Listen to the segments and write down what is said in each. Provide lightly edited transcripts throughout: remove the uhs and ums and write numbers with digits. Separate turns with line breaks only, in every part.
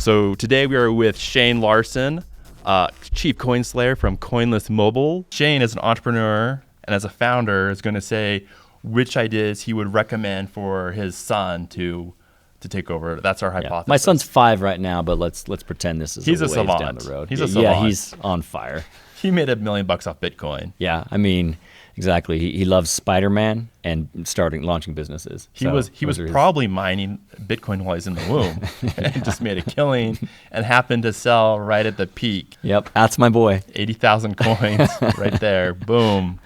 So today we are with Shane Larsen, Chief Coin Slayer from Coinless Mobile. Shane, as an entrepreneur and as a founder, is going to say which ideas he would recommend for his son to take over. That's our hypothesis.
My son's 5 right now, but let's pretend this is
he's a
ways
savant.
down the road.
He's a savant.
Yeah, he's on fire.
He made $1 million off Bitcoin.
Yeah, I mean, exactly. He loves Spider-Man and launching businesses.
He was probably mining Bitcoin while he's in the womb and just made a killing and happened to sell right at the peak.
Yep, that's my boy.
80,000 coins right there. Boom.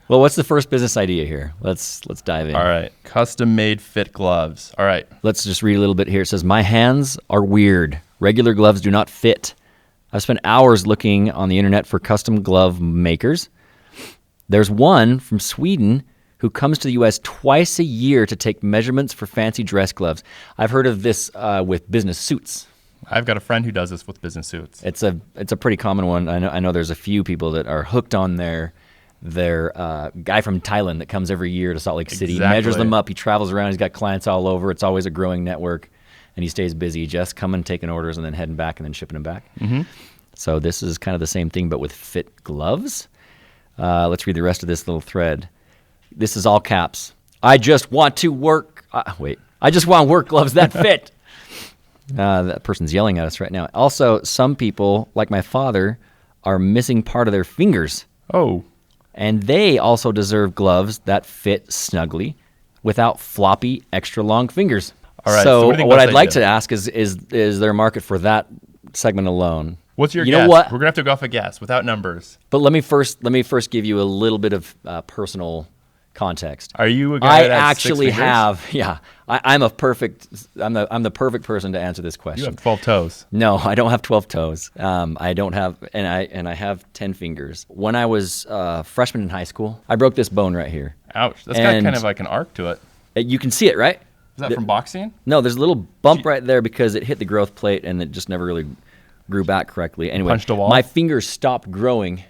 Well, what's the first business idea here? Let's dive in.
All right. Custom-made fit gloves. All right.
Let's just read a little bit here. It says, my hands are weird. Regular gloves do not fit. I've spent hours looking on the internet for custom glove makers. There's one from Sweden who comes to the U.S. twice a year to take measurements for fancy dress gloves. I've heard of this with business suits.
I've got a friend who does this with business suits.
It's a pretty common one. I know there's a few people that are hooked on their guy from Thailand that comes every year to Salt Lake City.
Exactly.
He measures them up. He travels around. He's got clients all over. It's always a growing network, and he stays busy just coming, taking orders, and then heading back and then shipping them back. Mm-hmm. So this is kind of the same thing, but with fit gloves. Let's read the rest of this little thread. This is all caps. I just want to work. I just want work gloves that fit. That person's yelling at us right now. Also, some people, like my father, are missing part of their fingers.
Oh.
And they also deserve gloves that fit snugly without floppy, extra long fingers.
All right.
So what I'd like
to
to ask is there a market for that segment alone?
What's your guess?
You know what?
We're going to have to go off a guess without numbers.
But let me first give you a little bit of personal context.
Are you a guy
I
that has
actually
6 fingers?
have, yeah. I'm the perfect person to answer this question.
You have 12 toes.
No, I don't have 12 toes. I don't have, and I have 10 fingers. When I was a freshman in high school, I broke this bone right here.
Ouch. That's got kind of like an arc to it.
You can see it, right?
Is that from boxing?
No, there's a little bump right there because it hit the growth plate and it just never really grew back correctly. Anyway,
punched a wall?
My fingers stopped growing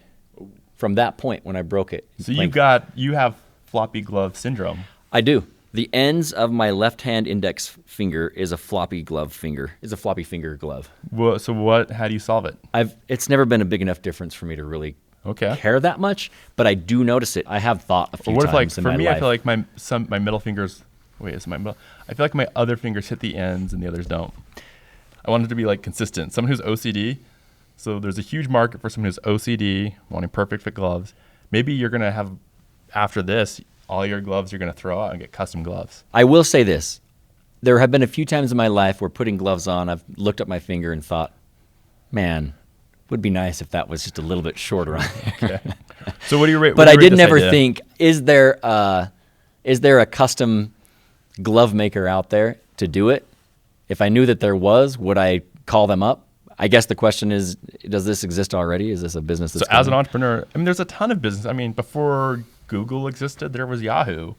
from that point when I broke it.
So you have floppy glove syndrome.
I do. The ends of my left hand index finger is a floppy finger glove.
Well, so how do you solve it?
It's never been a big enough difference for me to really care that much, but I do notice it. I have thought a few times in my life.
For me, I feel like my middle fingers. Wait, is it my middle? I feel like my other fingers hit the ends and the others don't. I want it to be like consistent. Someone who's OCD. So there's a huge market for someone who's OCD, wanting perfect fit gloves. Maybe you're gonna have after this. All your gloves you're going to throw out and get custom gloves.
I will say this. There have been a few times in my life where putting gloves on, I've looked at my finger and thought, man, it would be nice if that was just a little bit shorter on there.
Okay. So what do you rate?
But I did never think, is there a custom glove maker out there to do it? If I knew that there was, would I call them up? I guess the question is, does this exist already? Is this a business that's
as an entrepreneur, I mean, there's a ton of business. I mean, before Google existed, there was Yahoo.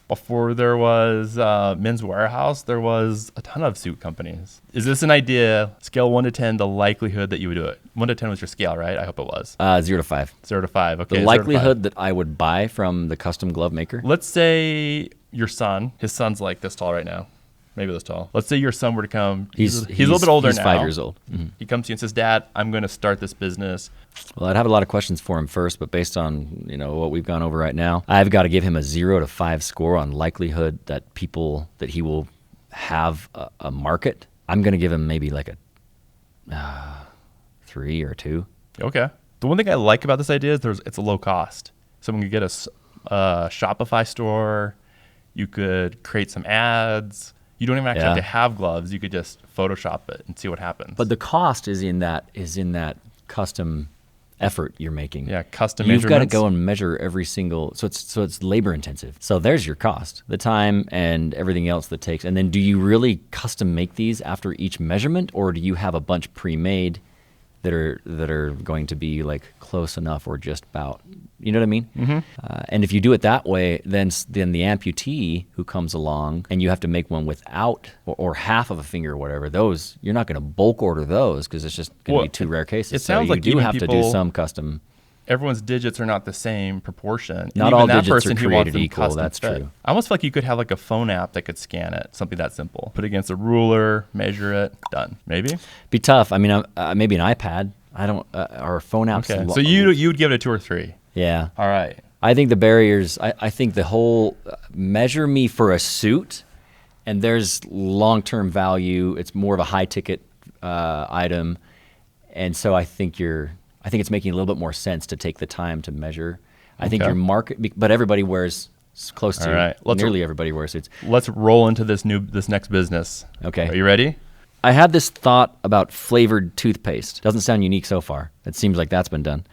Before there was Men's Warehouse, there was a ton of suit companies. Is this an idea, scale 1 to 10, the likelihood that you would do it? 1 to 10 was your scale, right? I hope it was.
0 to 5.
0 to 5, okay.
The likelihood that I would buy from the custom glove maker?
Let's say his son's like this tall right now. Maybe this tall. Let's say your son were to come. He's a little bit older now.
He's 5 years old.
Mm-hmm. He comes to you and says, Dad, I'm going to start this business.
Well, I'd have a lot of questions for him first, but based on what we've gone over right now, I've got to give him a 0 to 5 score on likelihood that he will have a market. I'm going to give him maybe like a 3 or 2.
Okay. The one thing I like about this idea is it's a low cost. Someone could get a Shopify store. You could create some ads. You don't even actually have to have gloves. You could just Photoshop it and see what happens.
But the cost is in that custom effort you're making.
Yeah, custom
You've
measurements.
got to go and measure every single. So it's labor intensive. So there's your cost, the time and everything else that takes. And then do you really custom make these after each measurement, or do you have a bunch pre-made that are going to be like close enough or just about? You know what I mean? Mm-hmm. And if you do it that way, then the amputee who comes along and you have to make one without or half of a finger or whatever, those you're not going to bulk order those because it's just going to be 2 rare cases.
It sounds like
you do have to do some custom
everyone's digits are not the same proportion. And
Not
even
all
that
digits
person
are
who wants
created
them
equal.
custom
That's
fit.
true.
I almost feel like you could have like a phone app that could scan it, something that simple. Put it against a ruler, measure it, done. Maybe.
Be tough. I mean, maybe an iPad. I don't. Or phone apps.
Okay. So you would give it a 2 or 3.
Yeah.
All right.
I think the barriers. I think the whole measure me for a suit, and there's long-term value. It's more of a high-ticket item, and so I think it's making a little bit more sense to take the time to measure. I think your market, but everybody wears close to.
All right.
Nearly everybody wears suits.
Let's roll into this next business.
Okay.
Are you ready?
I had this thought about flavored toothpaste. Doesn't sound unique so far. It seems like that's been done.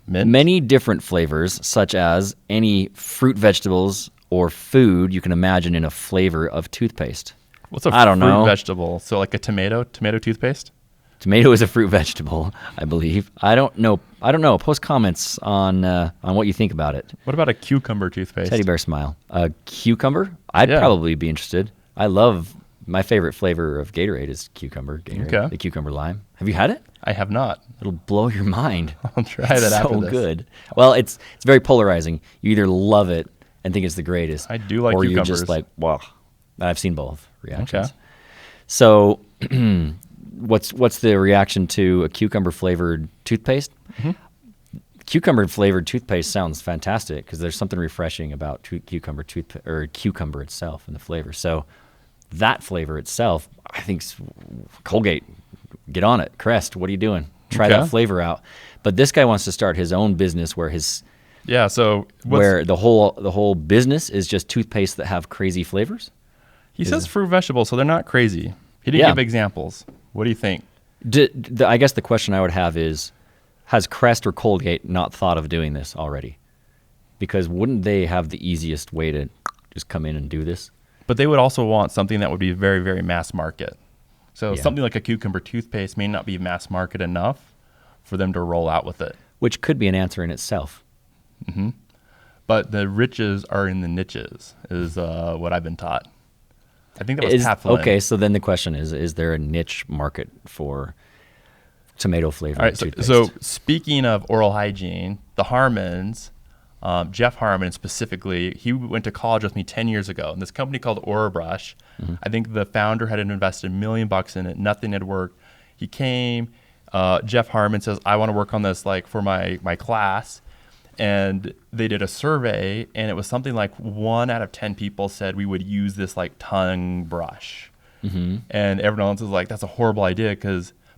Mint.
Many different flavors, such as any fruit, vegetables, or food you can imagine in a flavor of toothpaste.
What's a
I don't
fruit
know.
vegetable? So like a tomato toothpaste?
Tomato is a fruit vegetable, I believe. I don't know. Post comments on what you think about it.
What about a cucumber toothpaste?
Teddy bear smile. A cucumber? I'd probably be interested. I love my favorite flavor of Gatorade is cucumber. Gatorade,
Okay.
The cucumber lime. Have you had it?
I have not.
It'll blow your mind.
I'll try that after
So
this.
good. Well, it's very polarizing. You either love it and think it's the greatest.
I do like
or
cucumbers.
you're just like, wow. I've seen both reactions.
Okay.
So what's the reaction to a cucumber flavored toothpaste? Cucumber flavored toothpaste sounds fantastic because there's something refreshing about cucumber itself and the flavor. So that flavor itself, I think Colgate, get on it. Crest, what are you doing? Try that flavor out. But this guy wants to start his own business where where the whole business is just toothpaste that have crazy flavors.
He says fruit vegetables, so they're not crazy. He didn't give examples. What do you think?
I guess the question I would have is, has Crest or Colgate not thought of doing this already? Because wouldn't they have the easiest way to just come in and do this?
But they would also want something that would be very, very mass market. So something like a cucumber toothpaste may not be mass market enough for them to roll out with it.
Which could be an answer in itself.
But the riches are in the niches, is what I've been taught. I think that was Pat Flynn.
Okay, so then the question is there a niche market for tomato flavored
All right,
toothpaste?
so speaking of oral hygiene, the Harmons, Jeff Harmon specifically, he went to college with me 10 years ago. And this company called Orabrush, I think the founder had invested $1 million in it. Nothing had worked. He came. Jeff Harmon says, I want to work on this like for my class. And they did a survey, and it was something like 1 out of 10 people said we would use this like tongue brush. And everyone else was like, that's a horrible idea.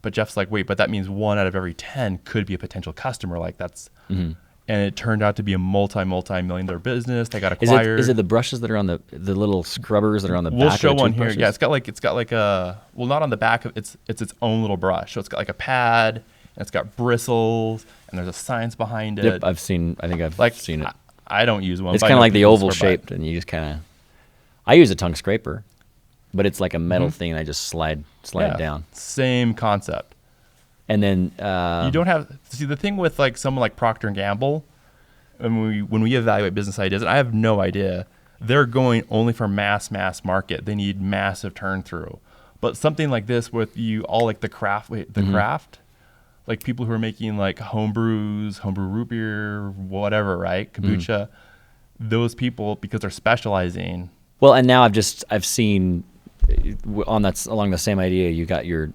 But Jeff's like, wait, but that means 1 out of every 10 could be a potential customer. Like that's, and it turned out to be a multi-million-dollar business. They got acquired.
Is it the brushes that are on the little scrubbers that are on the back?
We'll show
of the
one here.
toothbrushes?
Yeah, it's got like a, well, not on the back of it's its own little brush. So it's got like a pad, and it's got bristles, and there's a science behind it.
Yep, I think I've seen it.
I don't use one.
It's
but I
kind of
know
like the
people
oval
swear by it.
shaped, and you just kind of. I use a tongue scraper, but it's like a metal thing, and I just slide it down.
Same concept.
And then
You don't have the thing with like someone like Procter and Gamble. When we evaluate business ideas, and I have no idea, they're going only for mass market. They need massive turn through. But something like this with you all like the craft, like people who are making like homebrew root beer, whatever, right? Kombucha, those people, because they're specializing.
Well, and now I've seen along the same idea. You got your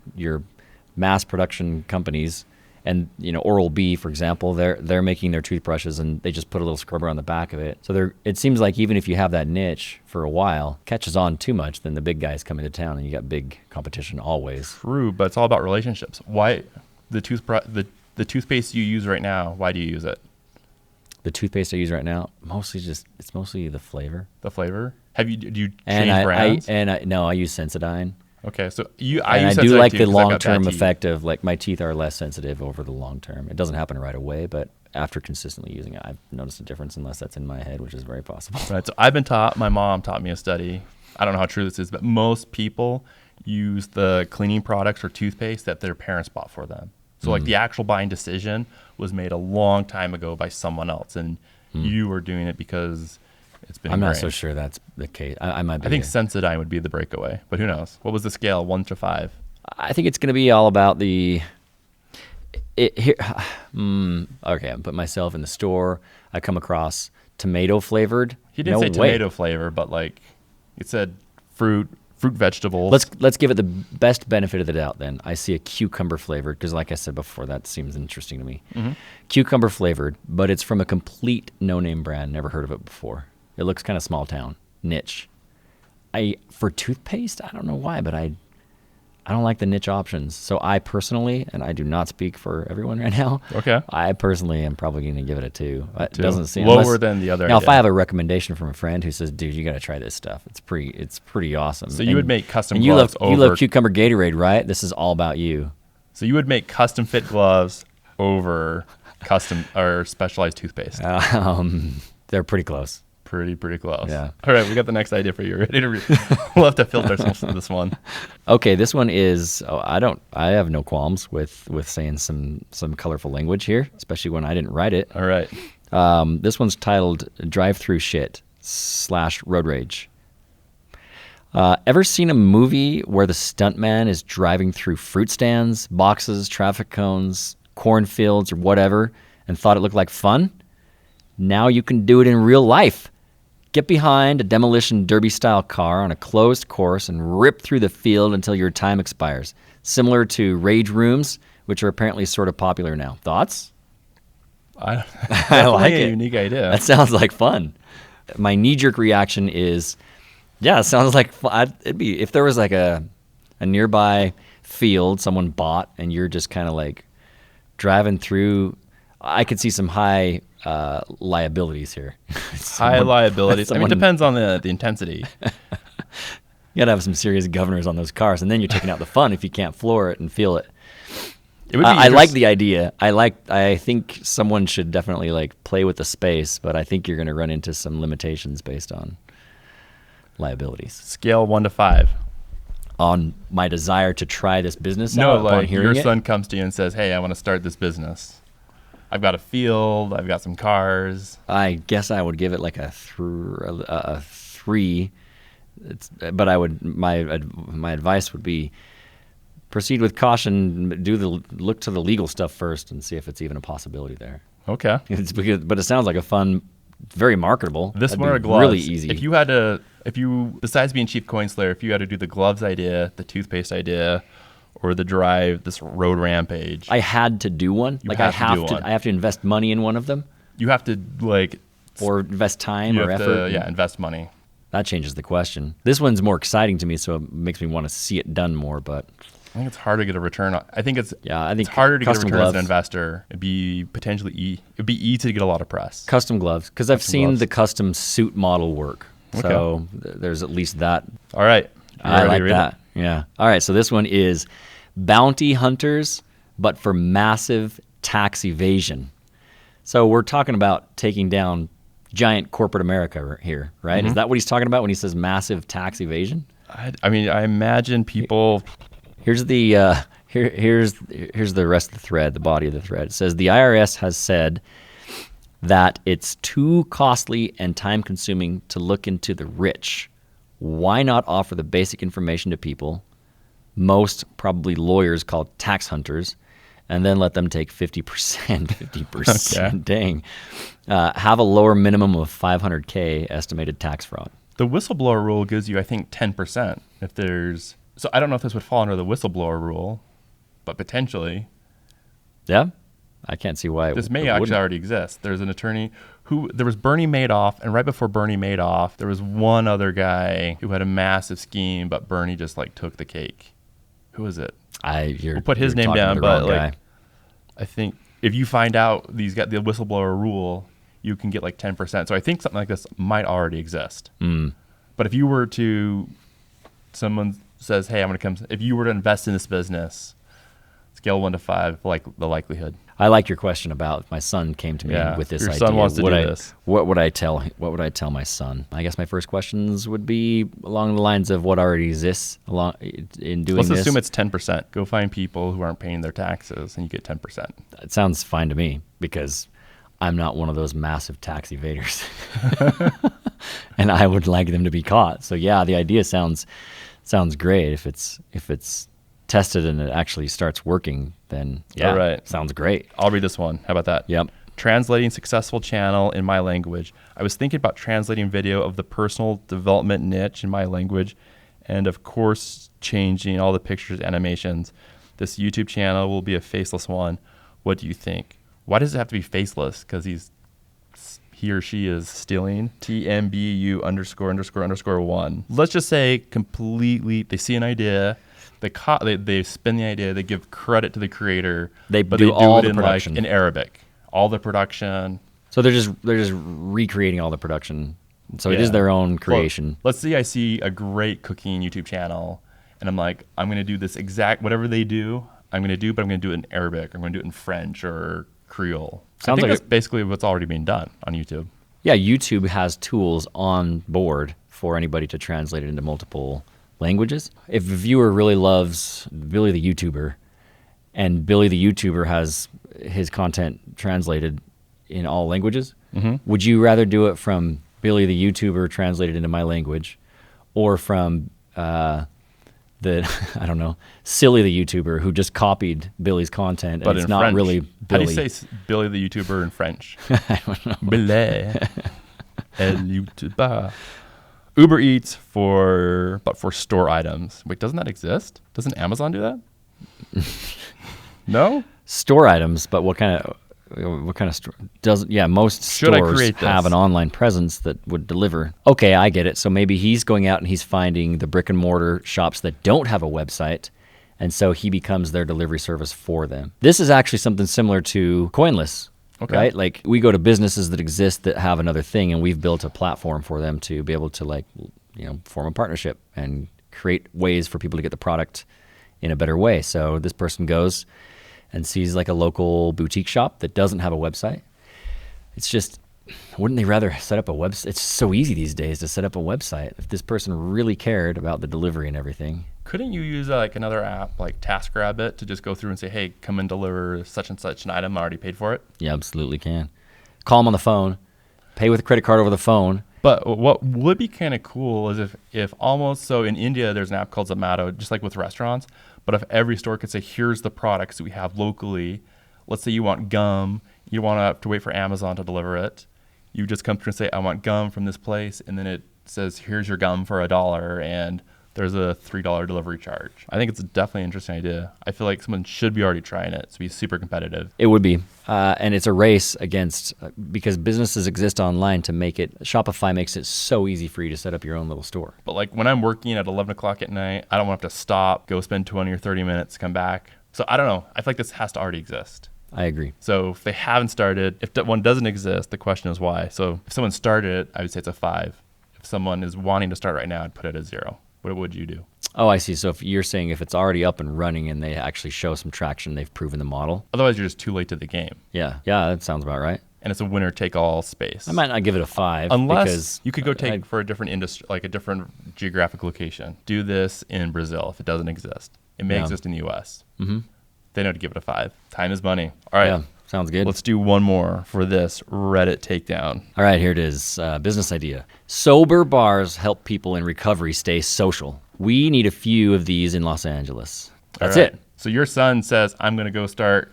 mass production companies, and Oral-B, for example, they're making their toothbrushes, and they just put a little scrubber on the back of it. So it seems like even if you have that niche for a while, catches on too much, then the big guys come into town, and you got big competition always.
True, but it's all about relationships. Why the toothpaste you use right now? Why do you use it?
The toothpaste I use right now, it's mostly the flavor.
The flavor. Do you change brands?
No, I use Sensodyne.
Okay, so
I do like the long-term effect of like my teeth are less sensitive over the long term. It doesn't happen right away, but after consistently using it, I've noticed a difference, unless that's in my head, which is very possible.
Right. So I've been taught. My mom taught me a study. I don't know how true this is, but most people use the cleaning products or toothpaste that their parents bought for them. So like the actual buying decision was made a long time ago by someone else, and you were doing it because it's been.
I'm not
ingrained.
so sure that's the case. I might be.
I think Sensodyne would be the breakaway, but who knows? What was the scale? 1 to 5.
I think it's going to be all about the. Here, okay, I put myself in the store. I come across tomato flavored.
He didn't say tomato flavor, but like it said fruit, vegetables.
Let's give it the best benefit of the doubt then. I see a cucumber flavored, because like I said before, that seems interesting to me.
Mm-hmm.
Cucumber flavored, but it's from a complete no-name brand. Never heard of it before. It looks kind of small town, niche. For toothpaste, I don't know why, but I don't like the niche options. So I personally, and I do not speak for everyone right now.
Okay.
I personally am probably going to give it a 2. It doesn't seem
lower than the other.
Now, if I have a recommendation from a friend who says, "Dude, you got to try this stuff. It's pretty awesome."
So you would make custom
you
gloves
love, You love cucumber Gatorade, right? This is all about you.
So you would make custom fit gloves over custom or specialized toothpaste.
They're pretty close.
Pretty close.
Yeah.
All right, we got the next idea for you. Ready to read? We'll have to filter this one.
Okay, this one is. I have no qualms with saying some colorful language here, especially when I didn't write it.
All right.
This one's titled "DriveThru Shit / Road Rage." Ever seen a movie where the stuntman is driving through fruit stands, boxes, traffic cones, cornfields, or whatever, and thought it looked like fun? Now you can do it in real life. Get behind a demolition derby-style car on a closed course and rip through the field until your time expires. Similar to rage rooms, which are apparently sort of popular now. Thoughts?
I
like
a
it.
Unique idea.
That sounds like fun. My knee-jerk reaction is, yeah, it sounds like fun. It'd be if there was like a nearby field someone bought and you're just kind of like driving through. I could see some high liabilities here.
High liabilities. I mean, it depends on the intensity.
You got to have some serious governors on those cars, and then you're taking out the fun if you can't floor it and feel it. I like the idea. I think someone should definitely like play with the space, but I think you're going to run into some limitations based on liabilities.
Scale 1 to 5.
On my desire to try this business.
No, like your son comes to you and says, "Hey, I want to start this business. I've got a field. I've got some cars."
I guess I would give it like a 3. But I would my advice would be proceed with caution. Look to the legal stuff first and see if it's even a possibility there.
Okay.
But it sounds like a fun, very marketable.
This one are gloves.
Really easy.
If you besides being Chief Coin Slayer, if you had to do the gloves idea, the toothpaste idea, or this road rampage.
I had to do one. I have to invest money in one of them.
You have to
or invest time or effort.
Invest money.
That changes the question. This one's more exciting to me, so it makes me want to see it done more. But
I think it's hard to get a return. I think it's harder to get a return
gloves.
as an investor. It'd be easy to get a lot of press.
Custom gloves, because I've seen the custom suit model work. Okay. So there's at least that.
All right.
I like that. Yeah. All right. So this one is bounty hunters, but for massive tax evasion. So we're talking about taking down giant corporate America here, right? Mm-hmm. Is that what he's talking about when he says massive tax evasion?
I mean, I imagine people.
Here's the here's the rest of the thread, the body of the thread. It says the IRS has said that it's too costly and time-consuming to look into the rich. Why not offer the basic information to people, most probably lawyers called tax hunters, and then let them take 50%, 50%, okay. Dang. Have a lower minimum of $500K estimated tax fraud.
The whistleblower rule gives you, I think, 10% if there's... So I don't know if this would fall under the whistleblower rule, but potentially.
Yeah? I can't see why
this may actually already exist. There's an attorney there was Bernie Madoff, and right before Bernie Madoff, there was one other guy who had a massive scheme, but Bernie just took the cake. Who is it? We'll put his name down, but I think if you find out he's got the whistleblower rule, you can get 10%. So I think something like this might already exist.
Mm.
But if you were to, someone says, "Hey, I'm going to come," if you were to invest in this business, scale 1 to 5, the likelihood.
I like your question about my son came to me with this idea.
Your son wants to do this.
What would I tell my son? I guess my first questions would be along the lines of what already exists in doing this.
Let's assume it's 10%. Go find people who aren't paying their taxes, and you get 10%.
It sounds fine to me because I'm not one of those massive tax evaders, and I would like them to be caught. So yeah, the idea sounds great if it's test it and it actually starts working, then yeah,
All right.
sounds great.
I'll read this one. How about that?
Yep.
Translating successful channel in my language. I was thinking about translating video of the personal development niche in my language, and of course, changing all the pictures, animations. This YouTube channel will be a faceless one. What do you think? Why does it have to be faceless? Because he or she is stealing TMBU___1. Let's just say completely, they see an idea, they spin the idea, they give credit to the creator, but they do
all
it
the
in
production.
like in Arabic, all the production.
So they're just recreating all the production. So it is their own creation.
Well, let's say I see a great cooking YouTube channel, and I'm like, I'm going to do this exact, whatever they do, I'm going to do, but I'm going to do it in Arabic. I'm going to do it in French or Creole. I think that's basically what's already being done on YouTube.
Yeah, YouTube has tools on board for anybody to translate it into multiple languages. If a viewer really loves Billy the YouTuber, and Billy the YouTuber has his content translated in all languages, would you rather do it from Billy the YouTuber translated into my language, or from I don't know, Silly the YouTuber who just copied Billy's content,
But
and it's
in
not
French.
really Billy.
How do you say Billy the YouTuber in French?
I don't know.
Billy el YouTuber. Uber Eats for store items. Wait, doesn't that exist? Doesn't Amazon do that? No?
Store items, but what kind of store doesn't? Yeah, most
Should I
stores
create this?
have an online presence that would deliver. Okay, I get it. So maybe he's going out and he's finding the brick and mortar shops that don't have a website, and so he becomes their delivery service for them. This is actually something similar to Coinless.
Okay.
Right? Like we go to businesses that exist that have another thing, and we've built a platform for them to be able to form a partnership and create ways for people to get the product in a better way. So this person goes and sees like a local boutique shop that doesn't have a website. It's just, wouldn't they rather set up a website? It's so easy these days to set up a website. If this person really cared about the delivery and everything.
Couldn't you use like another app like TaskRabbit to just go through and say, hey, come and deliver such and such an item. I already paid for it.
You absolutely can. Call them on the phone, pay with a credit card over the phone.
But what would be kind of cool is if almost, so in India, there's an app called Zomato, just like with restaurants. But if every store could say, here's the products that we have locally. Let's say you want gum. You want to have to wait for Amazon to deliver it. You just come through and say, I want gum from this place. And then it says, here's your gum for $1. And there's a $3 delivery charge. I think it's definitely an interesting idea. I feel like someone should be already trying it to be super competitive.
It would be. And it's a race against, because businesses exist online to make it, Shopify makes it so easy for you to set up your own little store.
But like when I'm working at 11 o'clock at night, I don't want to have to stop, go spend 20 or 30 minutes, come back. So I don't know. I feel like this has to already exist.
I agree.
So if they haven't started, if one doesn't exist, the question is why. So if someone started it, I would say it's a 5. If someone is wanting to start right now, I'd put it at 0. What would you do?
Oh, I see. So if you're saying if it's already up and running and they actually show some traction, they've proven the model.
Otherwise, you're just too late to the game.
Yeah, that sounds about right.
And it's a winner-take-all space.
I might not give it a 5.
Unless
because
you could go take for a different industry, like a different geographic location. Do this in Brazil if it doesn't exist. It may exist in the U.S. Mm-hmm. They know to give it a 5. Time is money. All right.
Yeah, sounds good.
Let's do one more for this Reddit takedown.
All right, here it is. Business idea. Sober bars help people in recovery stay social. We need a few of these in Los Angeles. That's it.
So your son says, I'm going to go start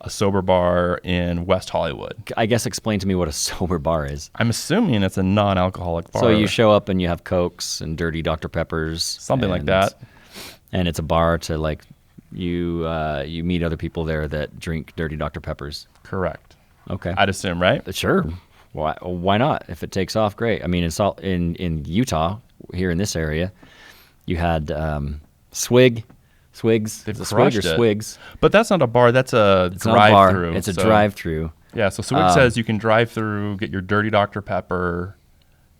a sober bar in West Hollywood.
I guess explain to me what a sober bar is.
I'm assuming it's a non-alcoholic bar.
So you show up and you have Cokes and dirty Dr. Peppers.
Something like that.
And it's a bar to like, you meet other people there that drink dirty Dr. Peppers.
Correct.
Okay.
I'd assume, right?
Sure. Why not? If it takes off, great. I mean, in Utah, here in this area, you had Swigs.
They've
Swig or
crushed it.
Swigs.
But that's not a bar. That's a
It's not a bar.
drive-through.
It's a drive-through.
Yeah, so Swig says you can drive through, get your dirty Dr. Pepper,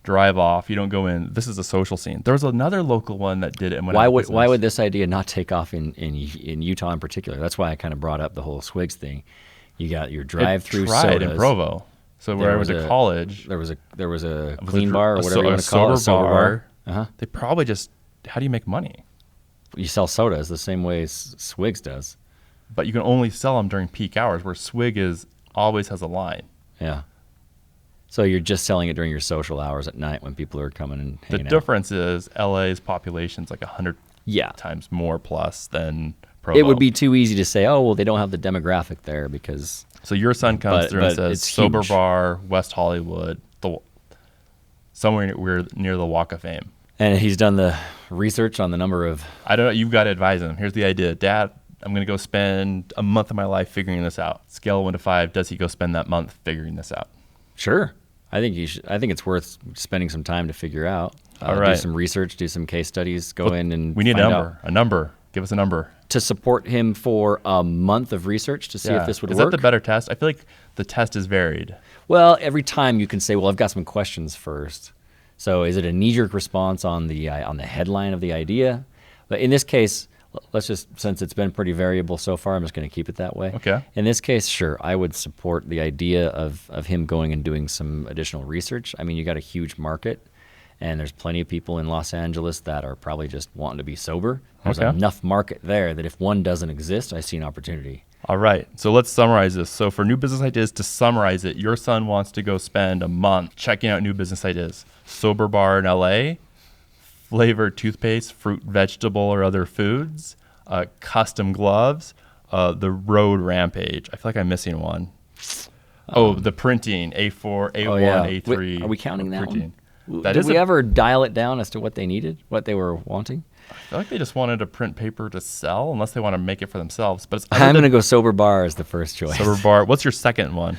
drive off. You don't go in. This is a social scene. There was another local one that did it. And
Why would this idea not take off in Utah in particular? That's why I kind of brought up the whole Swigs thing. You got your drive-through
it tried
sodas.
in Provo. So where I went to college.
There was a clean bar or whatever you want to call it.
A sober bar.
Uh-huh.
They probably just, how do you make money?
You sell sodas the same way as Swigs does.
But you can only sell them during peak hours, where Swig always has a line.
Yeah. So you're just selling it during your social hours at night when people are coming and hanging out.
The difference is LA's population is like times more plus than Provo.
It would be too easy to say, oh, well, they don't have the demographic there because.
So your son comes through and says,
it's
Sober
huge.
Bar, West Hollywood, somewhere near the Walk of Fame.
And he's done the research on the number of.
I don't know. You've got to advise him. Here's the idea. Dad, I'm going to go spend a month of my life figuring this out. Scale of 1 to 5. Does he go spend that month figuring this out?
Sure. I think it's worth spending some time to figure out.
All right.
Do some research, do some case studies, go in and
we need
find
a number. Give us a number.
To support him for a month of research to see if this would
work.
work.
Is that the better test? I feel like the test is varied.
Well, every time you can say, well, I've got some questions first. So is it a knee-jerk response on the headline of the idea? But in this case, let's just, since it's been pretty variable so far, I'm just going to keep it that way.
Okay.
In this case, sure, I would support the idea of him going and doing some additional research. I mean, you got a huge market, and there's plenty of people in Los Angeles that are probably just wanting to be sober. There's enough market there that if one doesn't exist, I see an opportunity.
All right. So let's summarize this. So for new business ideas, to summarize it, your son wants to go spend a month checking out new business ideas. Sober Bar in LA, flavored toothpaste, fruit, vegetable, or other foods, custom gloves, the road rampage. I feel like I'm missing one. The printing, A4, A1, A3.
Wait, are we counting that
printing.
one?
That
Did
is
we ever dial it down as to what they needed, what they were wanting?
I feel like they just wanted to print paper to sell, unless they want to make it for themselves. But
I'm going to go Sober Bar as the first choice.
Sober Bar. What's your second one?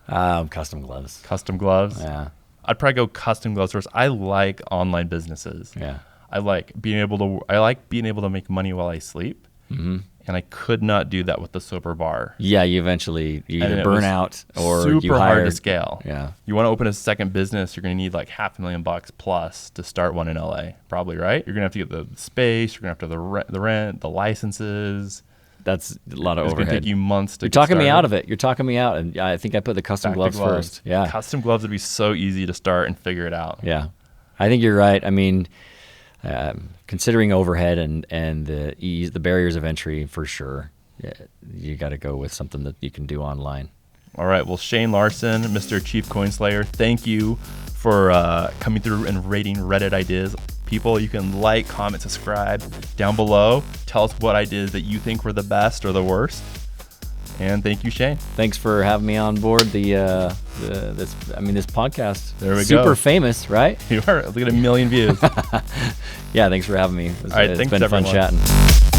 Custom gloves.
Custom gloves?
Yeah.
I'd probably go custom gloves first. I like online businesses.
Yeah.
I like being able to make money while I sleep.
Mm-hmm.
And I could not do that with the Sober Bar.
Yeah, you either burn out or
super
you hire.
hard to scale.
Yeah.
You want to open a second business, you're going to need like $500,000 plus to start one in LA, probably, right? You're going to have to get the space, you're going to have to have the rent, the licenses.
That's a lot of overhead.
It's going to take you months to
You're talking me out of it. You're talking me out. And I think I put the custom gloves first. Yeah.
Custom gloves would be so easy to start and figure it out.
Yeah. I think you're right. I mean, considering overhead and the barriers of entry, for sure, you got to go with something that you can do online.
All right. Well, Shane Larsen, Mr. Chief Coinslayer, thank you for coming through and rating Reddit ideas. People, you can like, comment, subscribe down below. Tell us what ideas that you think were the best or the worst. And thank you, Shane.
Thanks for having me on board. This podcast.
There we go.
Super famous, right?
You are. Look at 1 million views.
Yeah. Thanks for having me.
All right.
It's
Thanks,
been
everyone.
fun chatting.